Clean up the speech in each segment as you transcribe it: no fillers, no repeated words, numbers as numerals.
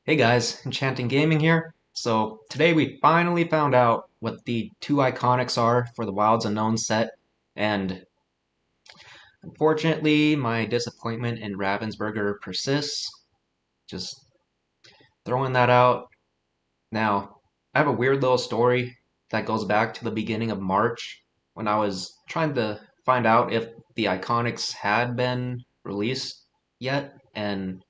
Hey guys, Enchanting Gaming here. So today we finally found out what the two iconics are for the Wilds Unknown set, and unfortunately my disappointment in Ravensburger persists. Just throwing that out. Now, I have a weird little story that goes back to the beginning of March when I was trying to find out if the iconics had been released yet, and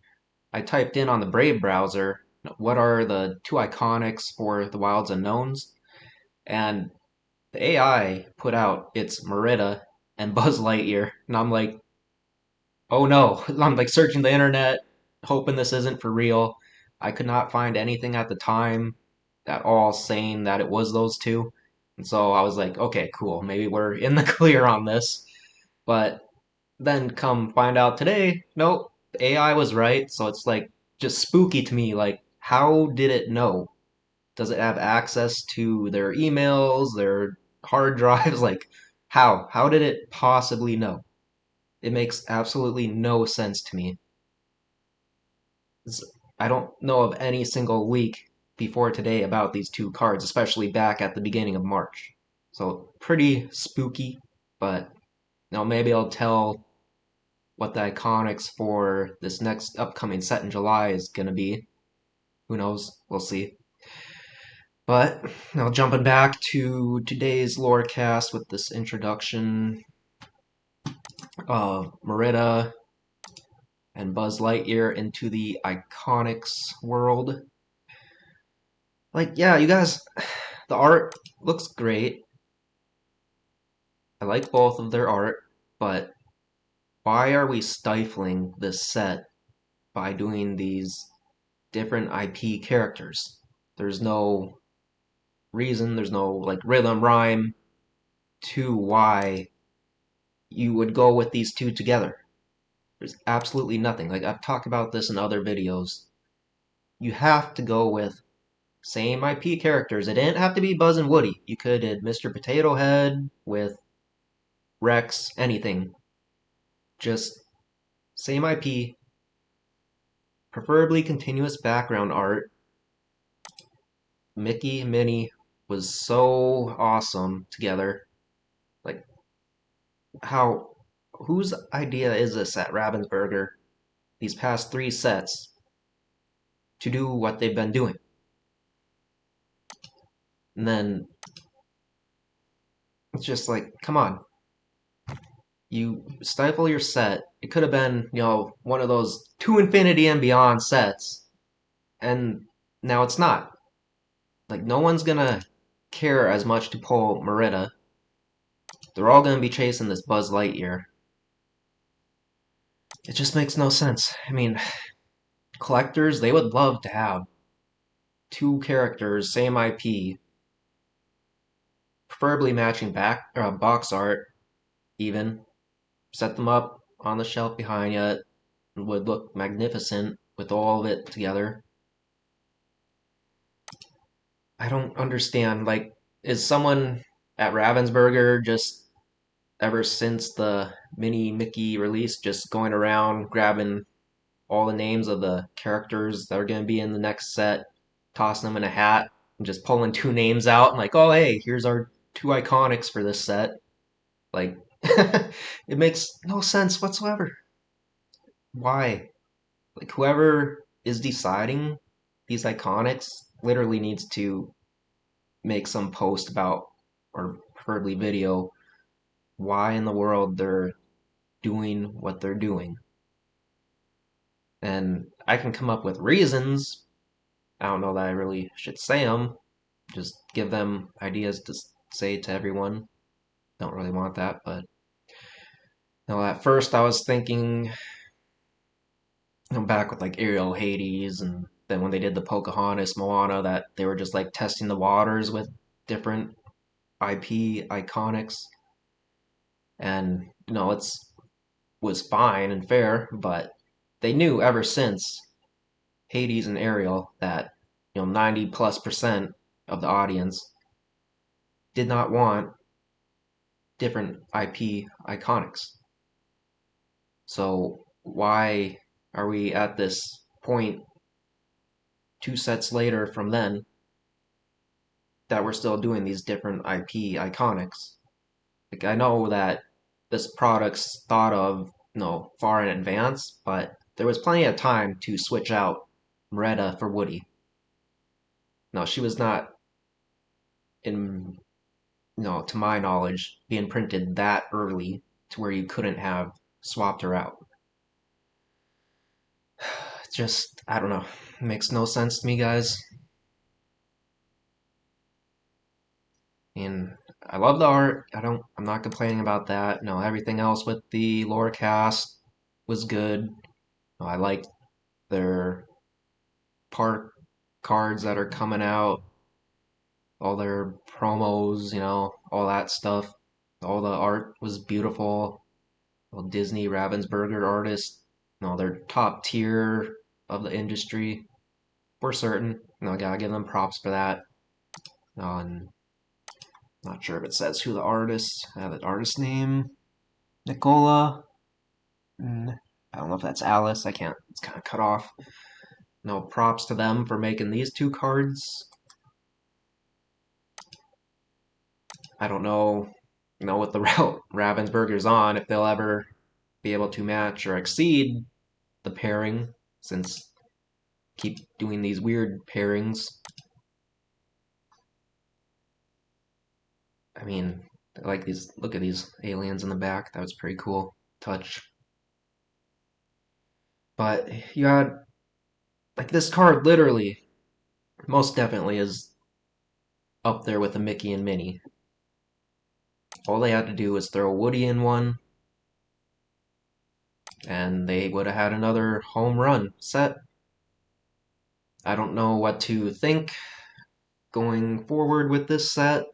I typed in on the Brave browser, what are the two iconics for the Wilds Unknowns? And the AI put out its Merida and Buzz Lightyear. And I'm like, oh no. I'm like searching the internet, hoping this isn't for real. I could not find anything at the time at all saying that it was those two. And so I was like, okay, cool. Maybe we're in the clear on this. But then come find out today, nope, the AI was right. So it's like just spooky to me. Like, how did it know? Does it have access to their emails, their hard drives? Like, how? How did it possibly know? It makes absolutely no sense to me. I don't know of any single leak before today about these two cards, especially back at the beginning of March. So pretty spooky, but maybe I'll tell what the iconics for this next upcoming set in July is going to be. Who knows? We'll see. But jumping back to today's lore cast with this introduction of Merida and Buzz Lightyear into the Iconics world. Like, yeah, you guys, the art looks great. I like both of their art, but why are we stifling this set by doing these different IP characters? There's no reason, there's no like rhythm, rhyme to why you would go with these two together. There's absolutely nothing. Like I've talked about this in other videos. You have to go with same IP characters. It didn't have to be Buzz and Woody. You could have Mr. Potato Head with Rex, anything. Just same IP, preferably continuous background art. Mickey and Minnie was so awesome together. Like how whose idea is this at Ravensburger these past three sets to do what they've been doing? And then it's just like, come on. You stifle your set. It could have been, one of those to infinity and beyond sets, and now it's not. Like, no one's gonna care as much to pull Merida. They're all gonna be chasing this Buzz Lightyear. It just makes no sense. I mean, collectors, they would love to have two characters, same IP, preferably matching box art, even. Set them up on the shelf behind you. It would look magnificent with all of it together. I don't understand. Like, is someone at Ravensburger just ever since the mini Mickey release just going around grabbing all the names of the characters that are going to be in the next set, tossing them in a hat, and just pulling two names out and like, oh hey, here's our two iconics for this set. Like, it makes no sense whatsoever. Why? Like, whoever is deciding these iconics literally needs to make some post about, or preferably video, why in the world they're doing what they're doing. And I can come up with reasons. I don't know that I really should say them. Just give them ideas to say to everyone. Don't really want that, but at first I was thinking, back with like Ariel, Hades, and then when they did the Pocahontas, Moana, that they were just like testing the waters with different IP iconics, and it's was fine and fair, but they knew ever since Hades and Ariel that 90+% of the audience did not want different IP iconics. So why are we at this point two sets later from then that we're still doing these different IP iconics. Like I know that this product's thought of far in advance, but there was plenty of time to switch out Merida for Woody. No, she was not in to my knowledge, being printed that early to where you couldn't have swapped her out. Just, I don't know. It makes no sense to me, guys. And I love the art. I'm not complaining about that. No, everything else with the lore cast was good. I liked their park cards that are coming out, all their promos, all that stuff. All the art was beautiful. Well, Disney Ravensburger artists, they're top tier of the industry for certain. Gotta give them props for that. And not sure if it says who the artist, the artist name, Nicola. I don't know if that's Alice. I can't. It's kind of cut off. No props to them for making these two cards. I don't know, what the route Ravensburger's on, if they'll ever be able to match or exceed the pairing, since keep doing these weird pairings. I mean, I like these. Look at these aliens in the back. That was pretty cool touch. But you had like this card literally, most definitely is up there with the Mickey and Minnie. All they had to do was throw Woody in one, and they would have had another home run set. I don't know what to think going forward with this set.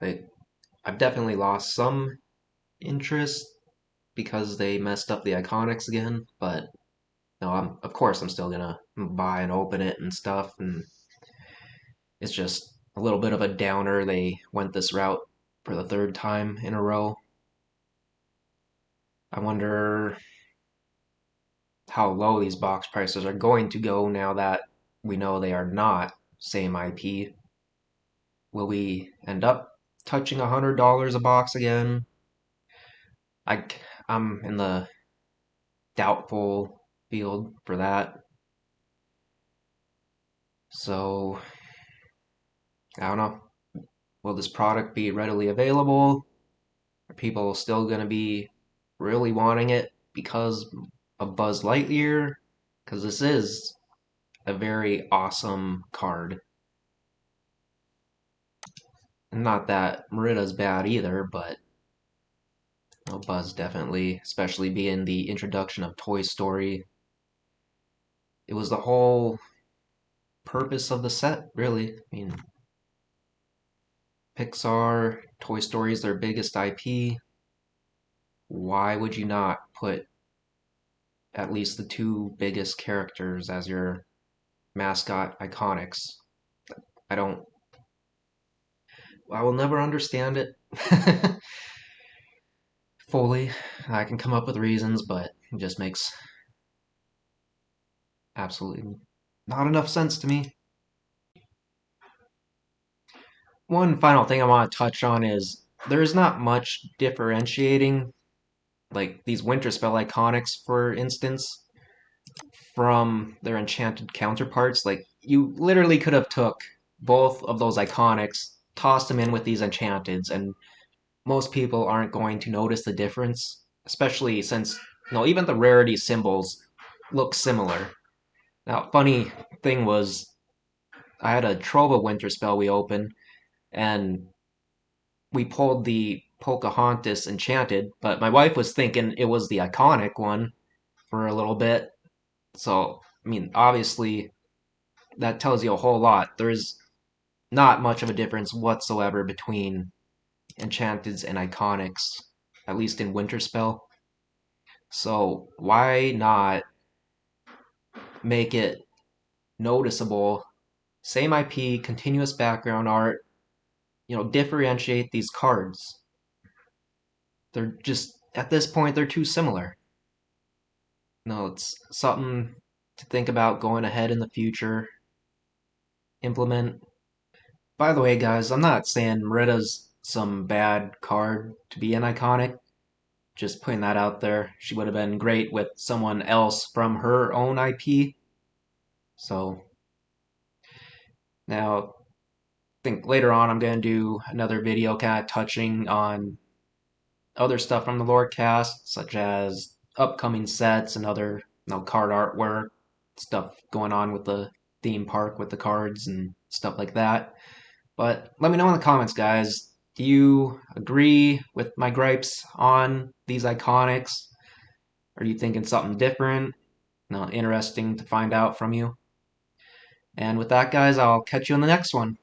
I've definitely lost some interest because they messed up the iconics again, but no, of course I'm still gonna buy and open it and stuff, and it's just a little bit of a downer they went this route for the third time in a row. I wonder how low these box prices are going to go now that we know they are not same IP. Will we end up touching $100 a box again? I'm in the doubtful field for that. So, I don't know. Will this product be readily available? Are people still going to be really wanting it because of Buzz Lightyear? Because this is a very awesome card. Not that Merida's bad either, but Buzz definitely, especially being the introduction of Toy Story. It was the whole purpose of the set, really. I mean, Pixar, Toy Story is their biggest IP. Why would you not put at least the two biggest characters as your mascot iconics? I don't. I will never understand it fully. I can come up with reasons, but it just makes absolutely not enough sense to me. One final thing I want to touch on is there's not much differentiating, like these winter spell iconics, for instance, from their enchanted counterparts. Like you literally could have took both of those iconics, tossed them in with these enchanteds, and most people aren't going to notice the difference, especially since even the rarity symbols look similar. Now, funny thing was, I had a Trova winter spell we opened, and we pulled the Pocahontas Enchanted, but my wife was thinking it was the iconic one for a little bit. So, I mean, obviously, that tells you a whole lot. There's not much of a difference whatsoever between Enchanteds and Iconics, at least in Winterspell. So, why not make it noticeable? Same IP, continuous background art, differentiate these cards. They're just, at this point, they're too similar. No, it's something to think about going ahead in the future. implement. By the way, guys, I'm not saying Merida's some bad card to be an iconic. Just putting that out there. She would have been great with someone else from her own IP. So now I think later on I'm going to do another video kind of touching on other stuff from the lore cast, such as upcoming sets and other card artwork, stuff going on with the theme park with the cards and stuff like that. But let me know in the comments, guys. Do you agree with my gripes on these iconics? Are you thinking something different? Interesting to find out from you. And with that, guys, I'll catch you on the next one.